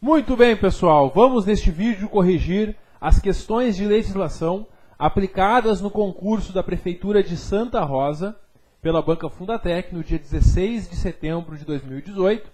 Muito bem, pessoal. Vamos neste vídeo corrigir as questões de legislação aplicadas no concurso da Prefeitura de Santa Rosa pela Banca Fundatec no dia 16 de setembro de 2018.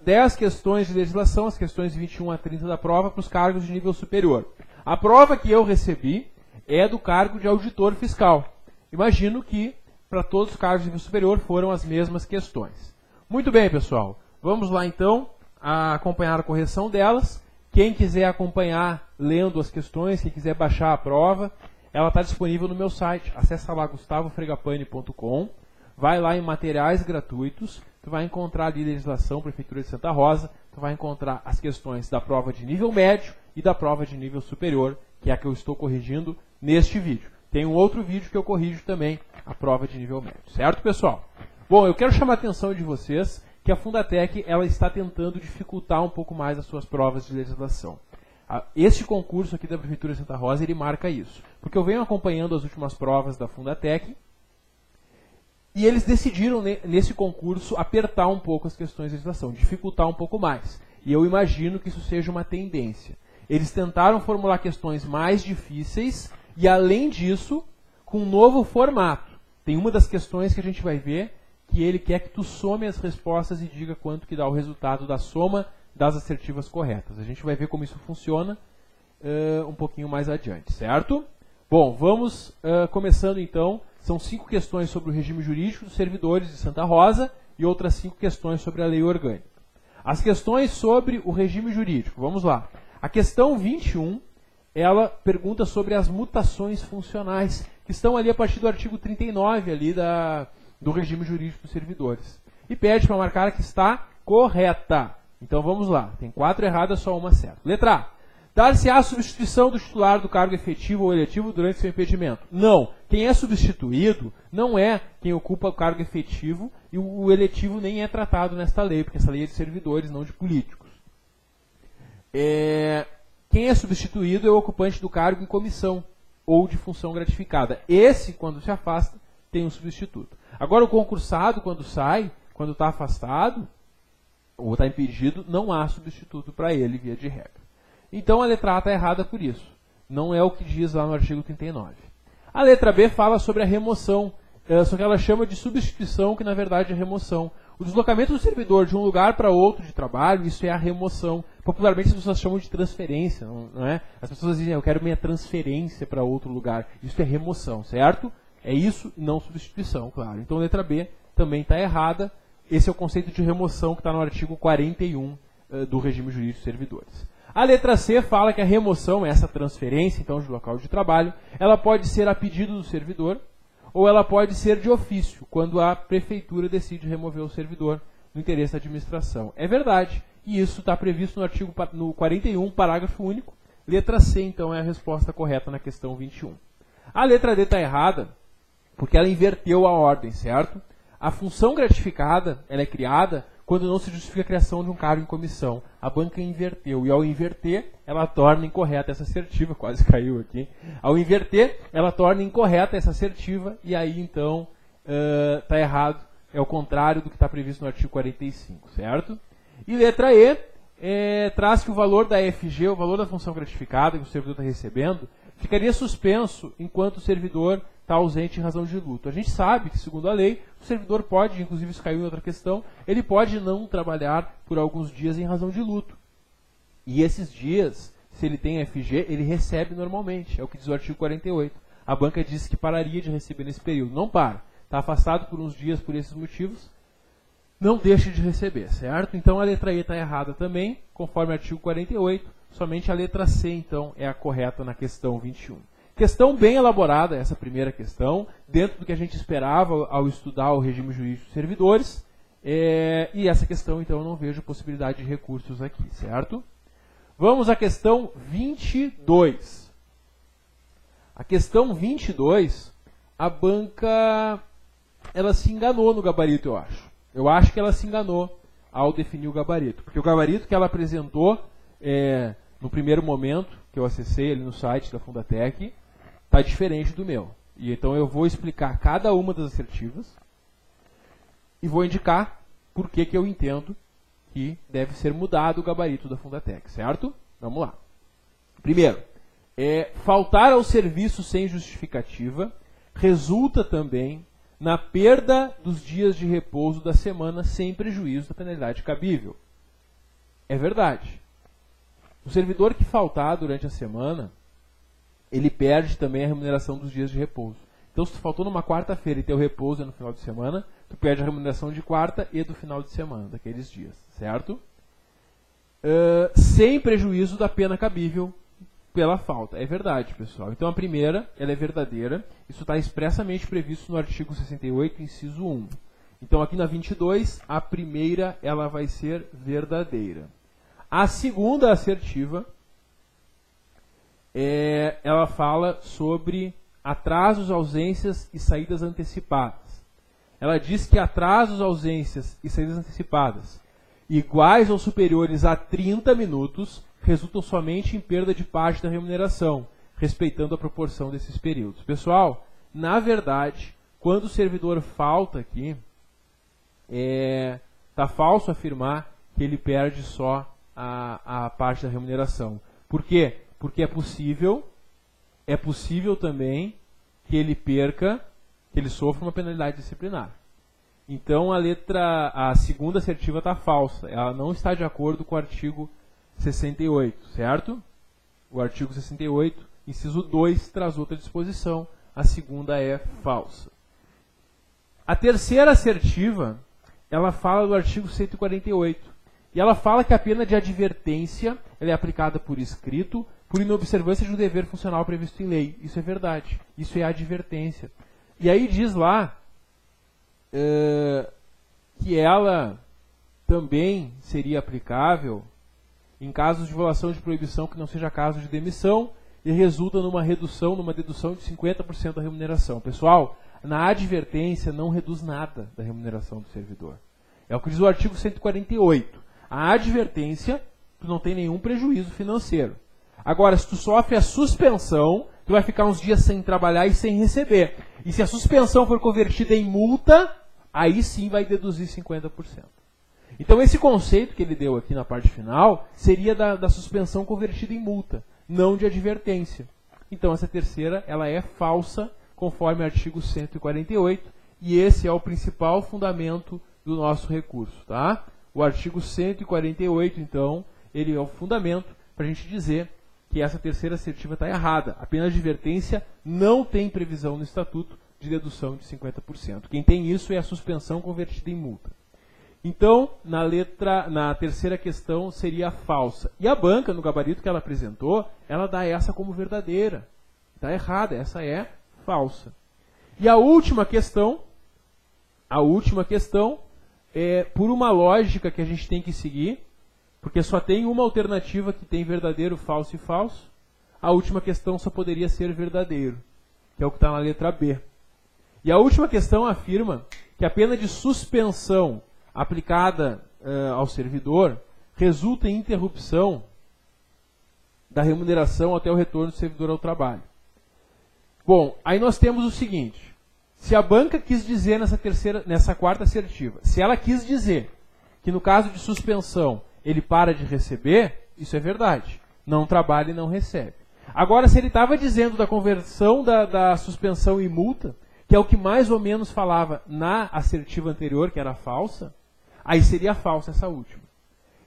10 questões de legislação, as questões de 21 a 30 da prova, para os cargos de nível superior. A prova que eu recebi é do cargo de auditor fiscal. Imagino que para todos os cargos de nível superior foram as mesmas questões. Muito bem, pessoal. Vamos lá, então, a acompanhar a correção delas. Quem quiser acompanhar lendo as questões, quem quiser baixar a prova, ela está disponível no meu site. Acesse lá gustavofregapane.com, vai lá em materiais gratuitos, tu vai encontrar ali legislação Prefeitura de Santa Rosa, tu vai encontrar as questões da prova de nível médio e da prova de nível superior, que é a que eu estou corrigindo neste vídeo. Tem um outro vídeo que eu corrijo também, a prova de nível médio. Certo, pessoal? Bom, eu quero chamar a atenção de vocês que a Fundatec ela está tentando dificultar um pouco mais as suas provas de legislação. Este concurso aqui da Prefeitura de Santa Rosa, ele marca isso. Porque eu venho acompanhando as últimas provas da Fundatec e eles decidiram, nesse concurso, apertar um pouco as questões de legislação, dificultar um pouco mais. E eu imagino que isso seja uma tendência. Eles tentaram formular questões mais difíceis e, além disso, com um novo formato. Tem uma das questões que a gente vai ver que ele quer que tu some as respostas e diga quanto que dá o resultado da soma das assertivas corretas. A gente vai ver como isso funciona um pouquinho mais adiante, certo? Bom, vamos começando então. São 5 questões sobre o regime jurídico dos servidores de Santa Rosa e outras 5 questões sobre a lei orgânica. As questões sobre o regime jurídico, vamos lá. A questão 21, ela pergunta sobre as mutações funcionais, que estão ali a partir do artigo 39 ali do regime jurídico dos servidores. E pede para marcar que está correta. Então vamos lá. Tem 4 erradas, só uma certa. Letra A. Dar-se-á a substituição do titular do cargo efetivo ou eletivo durante seu impedimento? Não. Quem é substituído não é quem ocupa o cargo efetivo e o eletivo nem é tratado nesta lei, porque essa lei é de servidores, não de políticos. Quem é substituído é o ocupante do cargo em comissão ou de função gratificada. Esse, quando se afasta, tem um substituto. Agora, o concursado, quando sai, quando está afastado, ou está impedido, não há substituto para ele, via de regra. Então, a letra A está errada por isso. Não é o que diz lá no artigo 39. A letra B fala sobre a remoção, só que ela chama de substituição, que na verdade é remoção. O deslocamento do servidor de um lugar para outro de trabalho, isso é a remoção. Popularmente as pessoas chamam de transferência, não é? As pessoas dizem, eu quero minha transferência para outro lugar. Isso é remoção, certo? É isso e não substituição, claro. Então, a letra B também está errada. Esse é o conceito de remoção que está no artigo 41 do regime jurídico dos servidores. A letra C fala que a remoção, essa transferência, então, de local de trabalho, ela pode ser a pedido do servidor ou ela pode ser de ofício, quando a prefeitura decide remover o servidor no interesse da administração. É verdade, e isso está previsto no artigo 41, parágrafo único. Letra C, então, é a resposta correta na questão 21. A letra D está errada, porque ela inverteu a ordem, certo? A função gratificada, ela é criada quando não se justifica a criação de um cargo em comissão. A banca inverteu, e ao inverter, ela torna incorreta essa assertiva, quase caiu aqui. Ao inverter, ela torna incorreta essa assertiva, e aí, então, está errado. É o contrário do que está previsto no artigo 45, certo? E letra E, traz que o valor da FG, o valor da função gratificada que o servidor está recebendo, ficaria suspenso enquanto o servidor está ausente em razão de luto. A gente sabe que, segundo a lei, o servidor pode, inclusive isso caiu em outra questão, ele pode não trabalhar por alguns dias em razão de luto. E esses dias, se ele tem FG, ele recebe normalmente, é o que diz o artigo 48. A banca diz que pararia de receber nesse período. Não para. Está afastado por uns dias por esses motivos, não deixe de receber, certo? Então a letra E está errada também, conforme o artigo 48, somente a letra C, então, é a correta na questão 21. Questão bem elaborada, essa primeira questão, dentro do que a gente esperava ao estudar o regime jurídico dos servidores, e essa questão, então, eu não vejo possibilidade de recursos aqui, certo? Vamos à questão 22. A questão 22, a banca, ela se enganou no gabarito, eu acho. Eu acho que ela se enganou ao definir o gabarito, porque o gabarito que ela apresentou no primeiro momento, que eu acessei ali no site da Fundatec, está diferente do meu. E então eu vou explicar cada uma das assertivas e vou indicar por que eu entendo que deve ser mudado o gabarito da Fundatec, certo? Vamos lá. Primeiro, faltar ao serviço sem justificativa resulta também na perda dos dias de repouso da semana sem prejuízo da penalidade cabível. É verdade. O servidor que faltar durante a semana, ele perde também a remuneração dos dias de repouso. Então, se tu faltou numa quarta-feira e teu repouso é no final de semana, tu perde a remuneração de quarta e do final de semana, daqueles dias, certo? Sem prejuízo da pena cabível pela falta. É verdade, pessoal. Então, a primeira, ela é verdadeira. Isso está expressamente previsto no artigo 68, inciso 1. Então, aqui na 22, a primeira, ela vai ser verdadeira. A segunda assertiva, ela fala sobre atrasos, ausências e saídas antecipadas. Ela diz que atrasos, ausências e saídas antecipadas iguais ou superiores a 30 minutos resultam somente em perda de parte da remuneração, respeitando a proporção desses períodos. Pessoal, na verdade, quando o servidor falta aqui, está falso afirmar que ele perde só a parte da remuneração. Por quê? Porque é possível também que ele perca, que ele sofra uma penalidade disciplinar. Então a segunda assertiva está falsa, ela não está de acordo com o artigo 68, certo? O artigo 68, inciso 2, traz outra disposição, a segunda é falsa. A terceira assertiva, ela fala do artigo 148, e ela fala que a pena de advertência ela é aplicada por escrito, por inobservância de um dever funcional previsto em lei. Isso é verdade. Isso é advertência. E aí diz lá que ela também seria aplicável em casos de violação de proibição que não seja caso de demissão e resulta numa dedução de 50% da remuneração. Pessoal, na advertência não reduz nada da remuneração do servidor. É o que diz o artigo 148. A advertência, tu não tem nenhum prejuízo financeiro. Agora, se tu sofre a suspensão, tu vai ficar uns dias sem trabalhar e sem receber. E se a suspensão for convertida em multa, aí sim vai deduzir 50%. Então, esse conceito que ele deu aqui na parte final seria da suspensão convertida em multa, não de advertência. Então, essa terceira, ela é falsa, conforme o artigo 148, e esse é o principal fundamento do nosso recurso, tá? O artigo 148, então, ele é o fundamento para a gente dizer que essa terceira assertiva está errada. A pena de advertência não tem previsão no Estatuto de dedução de 50%. Quem tem isso é a suspensão convertida em multa. Então, na terceira questão seria falsa. E a banca, no gabarito que ela apresentou, ela dá essa como verdadeira. Está errada, essa é falsa. E a última questão é por uma lógica que a gente tem que seguir, porque só tem uma alternativa que tem verdadeiro, falso e falso. A última questão só poderia ser verdadeiro, que é o que está na letra B. E a última questão afirma que a pena de suspensão aplicada ao servidor resulta em interrupção da remuneração até o retorno do servidor ao trabalho. Bom, aí nós temos o seguinte. Se a banca quis dizer nessa quarta assertiva, se ela quis dizer que no caso de suspensão ele para de receber, isso é verdade. Não trabalha e não recebe. Agora, se ele estava dizendo da conversão da suspensão em multa, que é o que mais ou menos falava na assertiva anterior, que era falsa, aí seria falsa essa última.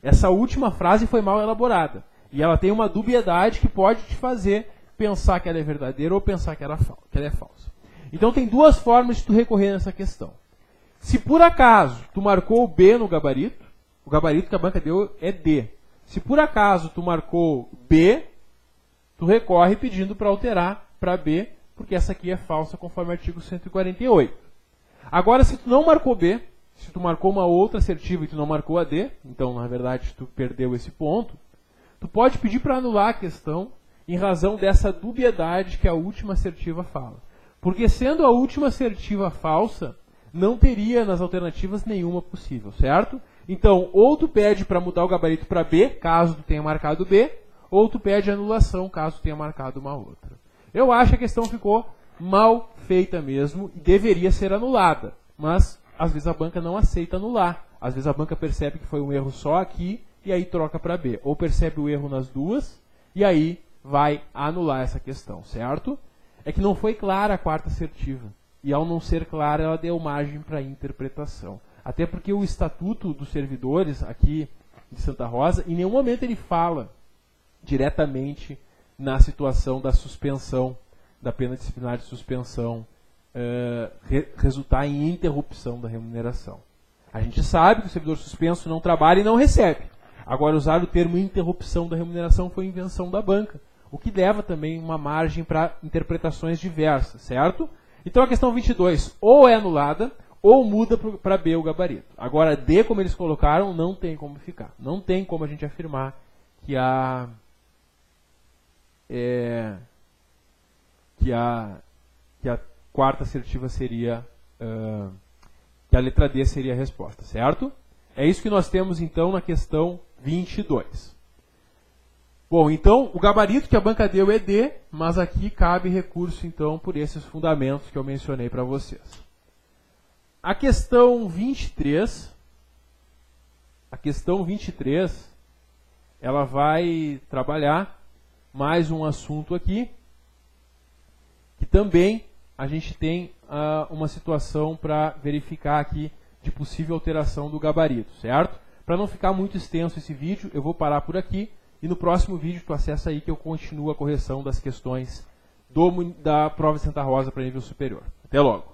Essa última frase foi mal elaborada. E ela tem uma dubiedade que pode te fazer pensar que ela é verdadeira ou pensar que ela é falsa. Então tem duas formas de tu recorrer nessa questão. Se por acaso tu marcou o B no gabarito, o gabarito que a banca deu é D. Se por acaso tu marcou B, tu recorre pedindo para alterar para B, porque essa aqui é falsa conforme o artigo 148. Agora, se tu não marcou B, se tu marcou uma outra assertiva e tu não marcou a D, então na verdade tu perdeu esse ponto, tu pode pedir para anular a questão em razão dessa dubiedade que a última assertiva fala. Porque sendo a última assertiva falsa, não teria nas alternativas nenhuma possível, certo? Então, ou tu pede para mudar o gabarito para B, caso tu tenha marcado B, ou tu pede anulação, caso tu tenha marcado uma outra. Eu acho que a questão ficou mal feita mesmo e deveria ser anulada, mas às vezes a banca não aceita anular. Às vezes a banca percebe que foi um erro só aqui e aí troca para B. Ou percebe o erro nas duas e aí vai anular essa questão, certo? É que não foi clara a quarta assertiva. E ao não ser clara, ela deu margem para interpretação. Até porque o Estatuto dos Servidores, aqui de Santa Rosa, em nenhum momento ele fala diretamente na situação da suspensão, da pena disciplinar de suspensão, resultar em interrupção da remuneração. A gente sabe que o servidor suspenso não trabalha e não recebe. Agora, usar o termo interrupção da remuneração foi invenção da banca, o que leva também uma margem para interpretações diversas, certo? Então a questão 22 ou é anulada ou muda para B o gabarito. Agora, D, como eles colocaram, não tem como ficar. Não tem como a gente afirmar que a quarta assertiva seria, que a letra D seria a resposta, certo? É isso que nós temos, então, na questão 22. Bom, então, o gabarito que a banca deu é D, mas aqui cabe recurso, então, por esses fundamentos que eu mencionei para vocês. A questão 23, ela vai trabalhar mais um assunto aqui, que também a gente tem uma situação para verificar aqui de possível alteração do gabarito, certo? Para não ficar muito extenso esse vídeo, eu vou parar por aqui e no próximo vídeo tu acessa aí que eu continuo a correção das questões da prova de Santa Rosa para nível superior. Até logo!